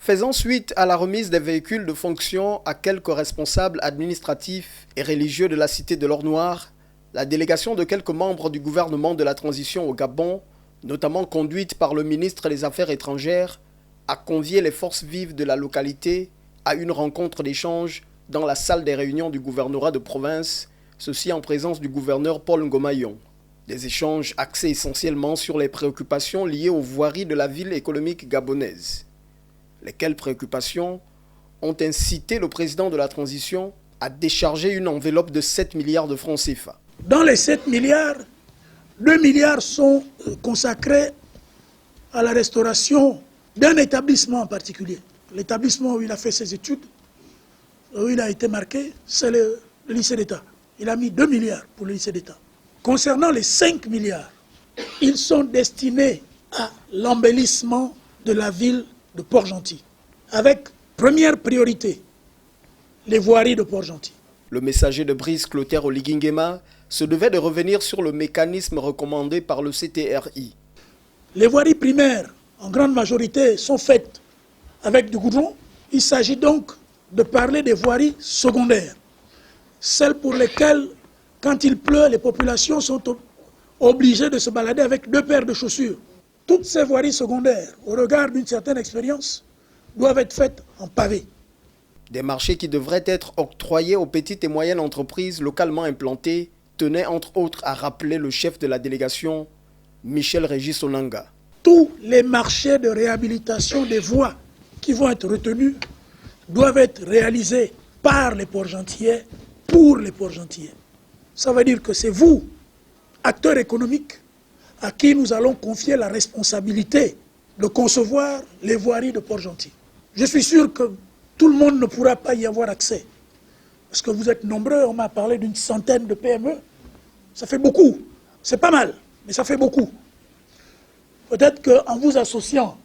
Faisant suite à la remise des véhicules de fonction à quelques responsables administratifs et religieux de la cité de l'Or Noir, la délégation de quelques membres du gouvernement de la transition au Gabon, notamment conduite par le ministre des Affaires étrangères, a convié les forces vives de la localité à une rencontre d'échange dans la salle des réunions du gouvernorat de province, ceci en présence du gouverneur Paul Ngomayon. Des échanges axés essentiellement sur les préoccupations liées aux voiries de la ville économique gabonaise. Lesquelles préoccupations ont incité le président de la transition à décharger une enveloppe de 7 milliards de francs CFA. Dans les 7 milliards, 2 milliards sont consacrés à la restauration d'un établissement en particulier. L'établissement où il a fait ses études, où il a été marqué, c'est le lycée d'État. Il a mis 2 milliards pour le lycée d'État. Concernant les 5 milliards, ils sont destinés à l'embellissement de la ville de Port-Gentil, avec première priorité, les voiries de Port-Gentil. Le messager de Brice Clotaire Oligingema se devait de revenir sur le mécanisme recommandé par le CTRI. Les voiries primaires, en grande majorité, sont faites avec du goudron. Il s'agit donc de parler des voiries secondaires, celles pour lesquelles, quand il pleut, les populations sont obligées de se balader avec 2 paires de chaussures. Toutes ces voiries secondaires, au regard d'une certaine expérience, doivent être faites en pavé. Des marchés qui devraient être octroyés aux petites et moyennes entreprises localement implantées tenaient entre autres à rappeler le chef de la délégation, Michel Régis Onanga. Tous les marchés de réhabilitation des voies qui vont être retenus doivent être réalisés par les Port-Gentillais, pour les Port-Gentillais. Ça veut dire que c'est vous, acteurs économiques, à qui nous allons confier la responsabilité de concevoir les voiries de Port-Gentil. Je suis sûr que tout le monde ne pourra pas y avoir accès. Parce que vous êtes nombreux, on m'a parlé d'une centaine de PME. Ça fait beaucoup. C'est pas mal, mais ça fait beaucoup. Peut-être qu'en vous associant,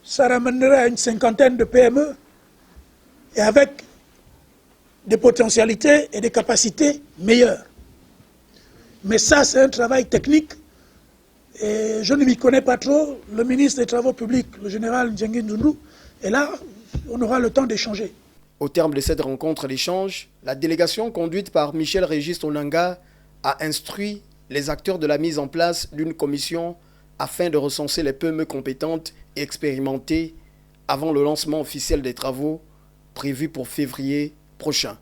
ça ramènerait à une cinquantaine de PME et avec des potentialités et des capacités meilleures. Mais ça, c'est un travail technique et je ne m'y connais pas trop. Le ministre des Travaux publics, le général Ndjengi Nzundu, est là, on aura le temps d'échanger. Au terme de cette rencontre d'échange, la délégation conduite par Michel Régis Onanga a instruit les acteurs de la mise en place d'une commission afin de recenser les PME compétentes et expérimentées avant le lancement officiel des travaux prévus pour février prochain.